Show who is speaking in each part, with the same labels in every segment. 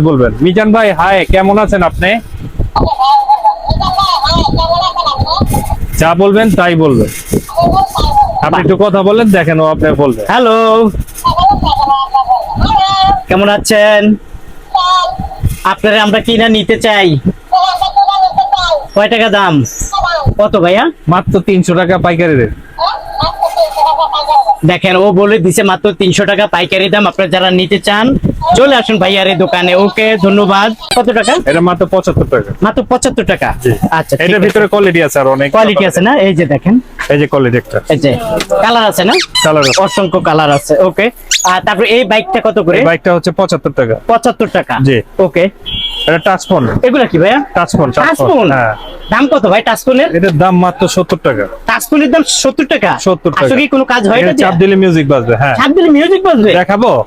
Speaker 1: বলবেন। মিজান ভাই হাই, কেমন আছেন আপনি? যা বলবেন তাই বলবেন, আপনি একটু কথা বলেন, দেখেন ও আপনি বলবেন।
Speaker 2: হ্যালো, কেমন আছেন? আপনারা আমরা কিনা নিতে চাই। কয় টাকা দাম? কত ভাইয়া?
Speaker 1: মাত্র 300 টাকা পাইকারি রেট।
Speaker 2: দেখেন ও বলে দিছে মাত্র 300 টাকা পাইকারি দাম। আপনারা যারা নিতে চান চলে আসুন ভাইয়ার এই দোকানে। ওকে, ধন্যবাদ। কত টাকা?
Speaker 1: এটা মাত্র 75 টাকা।
Speaker 2: মাত্র 75 টাকা। আচ্ছা,
Speaker 1: এটার ভিতরে কোয়ালিটি আছে, আর অনেক
Speaker 2: কোয়ালিটি আছে না? এই যে দেখেন,
Speaker 1: এই যে কোয়ালিটি একটা,
Speaker 2: এই যে কালার আছে না?
Speaker 1: কালার আছে,
Speaker 2: অসংখ্য কালার আছে। ওকে, আর তারপর এই বাইকটা কত করে?
Speaker 1: এই বাইকটা হচ্ছে 75 টাকা।
Speaker 2: 75 টাকা।
Speaker 1: জি।
Speaker 2: ওকে,
Speaker 1: এটা টাচ ফোন।
Speaker 2: এগুলা কি ভাইয়া?
Speaker 1: Touch phone. হ্যাঁ।
Speaker 2: দাম কত ভাই টাচ ফোনের?
Speaker 1: এটার দাম মাত্র 70 টাকা।
Speaker 2: টাচ ফোনের দাম 70 টাকা?
Speaker 1: 70 টাকা।
Speaker 2: আসলে কি কোনো কাজ হয় না?
Speaker 1: চাপ দিলে মিউজিক বাজবে। হ্যাঁ,
Speaker 2: চাপ দিলে মিউজিক বাজবে?
Speaker 1: দেখাবো।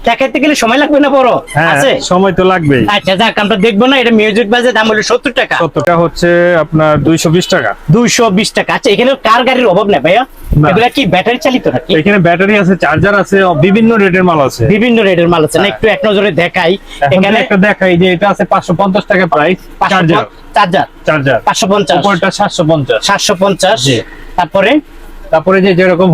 Speaker 2: দেখাতে গেলে সময় লাগবে না বড়?
Speaker 1: হ্যাঁ,
Speaker 2: আছে
Speaker 1: সময় তো লাগবেই।
Speaker 2: আচ্ছা, যাক আমরা দেখবো না। এটা মিউজিক বাজে, দাম হলো 70 টাকা।
Speaker 1: 70 টাকা হচ্ছে আপনার 220 টাকা।
Speaker 2: 220 টাকা। আচ্ছা, এখানে কার গাড়ির অভাব নেই ভাইয়া? এগুলা কি ব্যাটারি চালিত নাকি?
Speaker 1: এখানে ব্যাটারি আছে, চার্জার আছে, বিভিন্ন রেটের মাল আছে।
Speaker 2: বিভিন্ন রেটের মাল আছে না? একটু এক নজরে দেখাই।
Speaker 1: এখানে একটা দেখাই যে এটা আছে 550 টাকা প্রাইস। চার্জার
Speaker 2: চার্জার 550,
Speaker 1: উপরটা 750।
Speaker 2: 750।
Speaker 1: জি।
Speaker 2: তারপরে
Speaker 1: যে যেরকম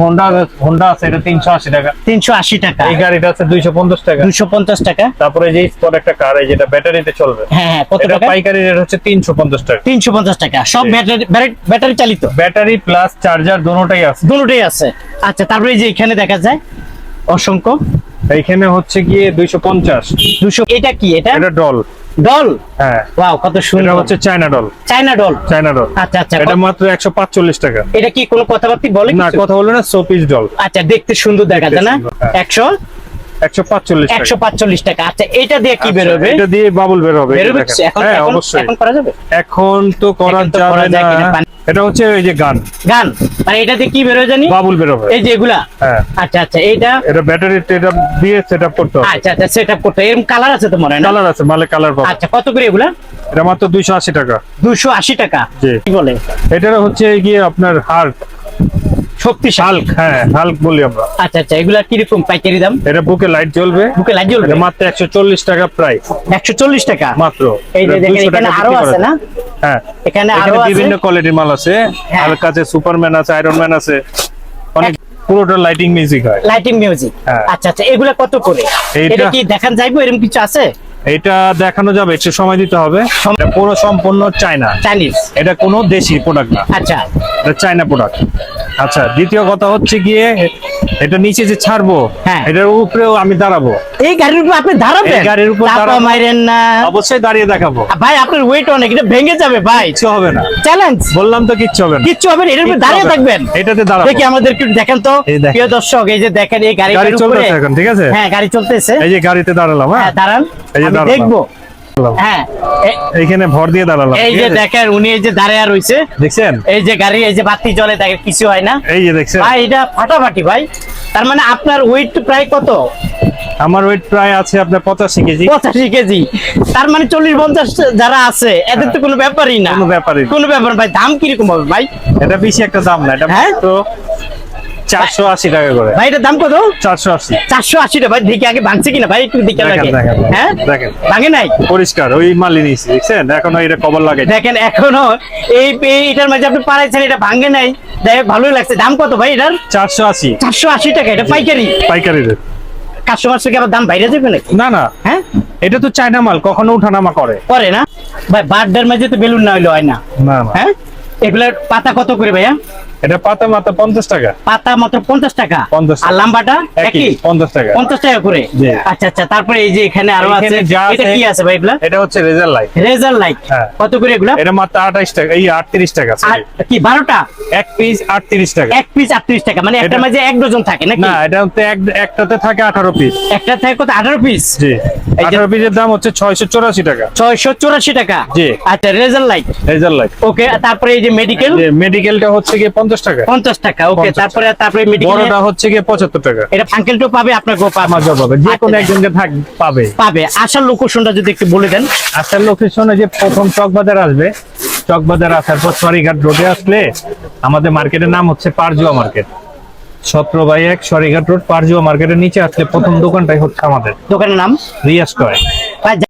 Speaker 1: হোন্ডা আছে এটা 380 টাকা।
Speaker 2: 380 টাকা।
Speaker 1: এই গাড়িটা আছে 250 টাকা।
Speaker 2: 250 টাকা।
Speaker 1: তারপরে যে স্পট একটা কার, এই যেটা ব্যাটারিতে চলবে।
Speaker 2: হ্যাঁ, কত
Speaker 1: এটা
Speaker 2: টাকা?
Speaker 1: পাইকারি রেট হচ্ছে 350 টাকা।
Speaker 2: 350 টাকা। সব ব্যাটারি চালিত?
Speaker 1: ব্যাটারি প্লাস চার্জার দুটোটাই আছে।
Speaker 2: দুটোই আছে। আচ্ছা, তারপরে এই যে এখানে দেখা যায় অসংখ্য।
Speaker 1: এইখানে হচ্ছে গিয়ে 250।
Speaker 2: 200। এটা কি? এটা
Speaker 1: ডল।
Speaker 2: ডল?
Speaker 1: হ্যাঁ।
Speaker 2: ওয়াও, কত
Speaker 1: এটা
Speaker 2: সুন্দর।
Speaker 1: হচ্ছে China doll.
Speaker 2: China doll?
Speaker 1: China doll.
Speaker 2: আচ্ছা আচ্ছা।
Speaker 1: এটা মাত্র 145 টাকা।
Speaker 2: এটা কি কোনো কথাবার্তা বলে
Speaker 1: না,
Speaker 2: কিছু?
Speaker 1: কথা বলবে না, শোপিস ডল।
Speaker 2: আচ্ছা, দেখতে সুন্দর দেখা যায় না?
Speaker 1: হ্যাঁ। 145 টাকা।
Speaker 2: 145 টাকা। আচ্ছা, এটা দিয়ে কি বের হবে?
Speaker 1: এটা দিয়ে বাবল বের হবে।
Speaker 2: বের হবে?
Speaker 1: দেখেন। হ্যাঁ, অবশ্যই।
Speaker 2: এখন করা যাবে?
Speaker 1: এখন তো করা
Speaker 2: এখন তো
Speaker 1: যাবে
Speaker 2: করা যায়
Speaker 1: না।
Speaker 2: কিনা পানি-
Speaker 1: এটা হচ্ছে এই যে গান
Speaker 2: মানে এটা দিয়ে কি বের হয় জানি?
Speaker 1: বাবল বের হবে।
Speaker 2: এই যে এগুলা?
Speaker 1: হ্যাঁ।
Speaker 2: আচ্ছা আচ্ছা, এইটা?
Speaker 1: এটা ব্যাটারি এটা দিয়ে সেটআপ করতে হবে।
Speaker 2: আচ্ছা আচ্ছা, সেটআপ করতে। এরকম কালার আছে তো মনে হয় না?
Speaker 1: কালার আছে, মালে কালার পাবে।
Speaker 2: আচ্ছা, কত করে এগুলা?
Speaker 1: এটা মাত্র 280 টাকা।
Speaker 2: 280 টাকা।
Speaker 1: জি।
Speaker 2: কি বলে?
Speaker 1: এটার হচ্ছে গিয়ে আপনার হাল্ক।
Speaker 2: শক্তিশালী।
Speaker 1: হাল্ক, হ্যাঁ, হাল্ক বলি আমরা।
Speaker 2: আচ্ছা আচ্ছা, এগুলা কি রকম পাইকারি দাম?
Speaker 1: এটা বুকে লাইট জ্বলবে।
Speaker 2: বুকে লাইট জ্বলবে?
Speaker 1: এটা মাত্র 140 টাকা প্রাইস।
Speaker 2: 140 টাকা
Speaker 1: মাত্র।
Speaker 2: এই যে
Speaker 1: এটা
Speaker 2: দেখেন,
Speaker 1: 200
Speaker 2: এখানে
Speaker 1: টাকা
Speaker 2: আরো
Speaker 1: বিক্রি
Speaker 2: আছে
Speaker 1: করা
Speaker 2: না?
Speaker 1: যায়। হ্যাঁ,
Speaker 2: এখানে আরো
Speaker 1: এখানে
Speaker 2: আছে
Speaker 1: বিভিন্ন কোয়ালিটির মাল আছে।
Speaker 2: হ্যাঁ।
Speaker 1: হাল্ক আছে, সুপারম্যান আছে, আয়রন ম্যান আছে, অনেক। পুরোটা লাইটিং মিউজিক হয়।
Speaker 2: Lighting music.
Speaker 1: হ্যাঁ।
Speaker 2: আচ্ছা আচ্ছা, এগুলা কত করে? এটা কি দেখান যাইবো? এরকম কিছু আছে?
Speaker 1: এটা দেখানো যাবে, একটু সময় দিতে হবে। এটা পুরো সম্পূর্ণ চায়না,
Speaker 2: চাইনিজ?
Speaker 1: এটা কোনো দেশি প্রোডাক্ট না,
Speaker 2: আচ্ছা
Speaker 1: এটা চায়না প্রোডাক্ট। আচ্ছা, দ্বিতীয় কথা হচ্ছে গিয়ে এটা নিচে যে ছাড়বো,
Speaker 2: হ্যাঁ।
Speaker 1: এটার উপরেও আমি দাঁড়াবো।
Speaker 2: এই গাড়ির উপর আপনি দাঁড়াবেন?
Speaker 1: এই গাড়ির উপর
Speaker 2: চাপা
Speaker 1: দাঁড়াবো।
Speaker 2: মাইরেন না
Speaker 1: অবশ্যই দাঁড়িয়ে দেখাবো।
Speaker 2: ভাই, আপনার ওয়েট অনেক, এটা ভেঙে যাবে ভাই।
Speaker 1: কিচ্ছু হবে না,
Speaker 2: চ্যালেঞ্জ।
Speaker 1: বললাম তো কিচ্ছু হবে না।
Speaker 2: কিচ্ছু হবে না, এর উপর
Speaker 1: কিচ্ছু
Speaker 2: দাঁড়িয়ে
Speaker 1: হবে না।
Speaker 2: থাকবেন।
Speaker 1: এটাতে দাঁড়াবো।
Speaker 2: দেখি আমাদের একটু দেখেন তো
Speaker 1: এই দেখেন।
Speaker 2: প্রিয় দর্শক, এই যে দেখেন এই
Speaker 1: গাড়ি
Speaker 2: গাড়িটার উপরে।
Speaker 1: চলতেছে এখন, ঠিক আছে?
Speaker 2: হ্যাঁ, গাড়ি চলতেছে।
Speaker 1: এই যে গাড়িতে দাঁড়ালাম।
Speaker 2: হ্যাঁ, দাঁড়ান,
Speaker 1: এই যে
Speaker 2: আমি
Speaker 1: দাঁড়ালাম।
Speaker 2: দেখবো। হ্যাঁ,
Speaker 1: এইখানে ভর দিয়ে দাঁড়ালাম।
Speaker 2: এই
Speaker 1: ঠিক
Speaker 2: যে
Speaker 1: আছে?
Speaker 2: দেখেন উনি এই যে দাঁড়ায় রইছে।
Speaker 1: দেখছেন?
Speaker 2: এই যে গাড়ি, এই যে বাতি জ্বলে, দেখেন কিছু হয় না।
Speaker 1: এই যে দেখছেন?
Speaker 2: ভাই এটা ফাটাফাটি ভাই। তার মানে আপনার ওয়েট প্রায় কত?
Speaker 1: আমার ওয়েট প্রায় আছে আপনার 85 কেজি।
Speaker 2: 85 কেজি। তার মানে 40-50 যারা আছে এদের তো কোনো ব্যাপারই না।
Speaker 1: কোনো ব্যাপারই না।
Speaker 2: কোনো ব্যাপার ভাই। দাম কিরকম হবে ভাই?
Speaker 1: এটা বেশি একটা দাম না, এটা
Speaker 2: হ্যাঁ?
Speaker 1: তো 480 টাকা করে।
Speaker 2: ভাই এটার দাম কত?
Speaker 1: 480।
Speaker 2: 480 টাকা। ভাই দেখি আগে ভাঙছে কিনা ভাই, একটু দেখে লাগে।
Speaker 1: দেখেন,
Speaker 2: হ্যাঁ,
Speaker 1: দেখেন।
Speaker 2: ভাঙে নাই?
Speaker 1: পরিষ্কার, ওই মালই নিয়েছি, দেখছেন? এখনো এটা কভার লাগাই।
Speaker 2: দেখেন এখনো এটার মাঝে আপনি পারাইছেন, এটা ভাঙে নাই। দেখ ভালোই লাগছে। দাম কত ভাই এটার?
Speaker 1: 480।
Speaker 2: 480 টাকা। এটা পাইকারি?
Speaker 1: পাইকারি রেট।
Speaker 2: কাস্টমার থেকে আবার দাম বাইরে যাবে নাকি?
Speaker 1: না না,
Speaker 2: হ্যাঁ,
Speaker 1: এটা তো চায়না মাল, কখনো উঠানামা করে
Speaker 2: করে না ভাই। বার্থডের মাঝে তো বেলুন না হইলে হয় না।
Speaker 1: না না।
Speaker 2: হ্যাঁ, এগুলার পাতা কত করে ভাইয়া?
Speaker 1: এটা পাতা মাত্র 50 টাকা।
Speaker 2: পাতা মাত্র 50 টাকা।
Speaker 1: 50 টাকা।
Speaker 2: আর লাম্বাটা একই
Speaker 1: 50 টাকা।
Speaker 2: 50 টাকা করে।
Speaker 1: জি।
Speaker 2: আচ্ছা আচ্ছা, তারপরে এই যে এখানে আরো আছে।
Speaker 1: এখানে যা
Speaker 2: এটা
Speaker 1: আছে-
Speaker 2: কি আছে ভাই এগুলা?
Speaker 1: এটা হচ্ছে রেজার লাইট।
Speaker 2: রেজার লাইট?
Speaker 1: হ্যাঁ।
Speaker 2: কত করে এগুলা?
Speaker 1: এটা মাত্র 28 টাকা, এই 38 টাকা।
Speaker 2: আর কি 12টা?
Speaker 1: এক পিস 38 টাকা।
Speaker 2: এক পিস 38 টাকা। মানে একটার
Speaker 1: এটা-
Speaker 2: মাঝে এক ডজন থাকে নাকি?
Speaker 1: না, এটা হচ্ছে একটাতে থাকে 18 পিস।
Speaker 2: একটা থাকে কত? 18 পিস?
Speaker 1: জি।
Speaker 2: এই যে-
Speaker 1: 18 পিসের দাম হচ্ছে 684 টাকা।
Speaker 2: 684 টাকা।
Speaker 1: জি।
Speaker 2: আচ্ছা, রেজার লাইট।
Speaker 1: রেজার লাইট।
Speaker 2: ওকে, তারপরে এই যে মেডিকেল?
Speaker 1: মেডিকেলটা হচ্ছে গিয়ে 50 টাকা।
Speaker 2: 50 টাকা। ওকে,
Speaker 1: 50
Speaker 2: তারপরে মেডিকেল
Speaker 1: বড়টা হচ্ছে গিয়ে 75 টাকা।
Speaker 2: এটা আঙ্কেলটাও পাবে, আপনাকেও পাবে।
Speaker 1: আমার জব হবে, যে কোনো একজনকে পাবে।
Speaker 2: পাবে। আসার লোকেশনটা যদি একটু বলে দেন।
Speaker 1: আসার লোকেশনে যে প্রথম চকবাজার আসবে, চকবাজার আসার পর সরিঘাট রোডে আসলে আমাদের মার্কেটের নাম হচ্ছে পারজুয়া মার্কেট। 17 বাই 1 সরিঘাট রোড পারজুয়া মার্কেটের নিচে আসলে প্রথম দোকানটাই হচ্ছে আমাদের
Speaker 2: দোকানের নাম
Speaker 1: রিয়াজ টয়।
Speaker 2: ভাই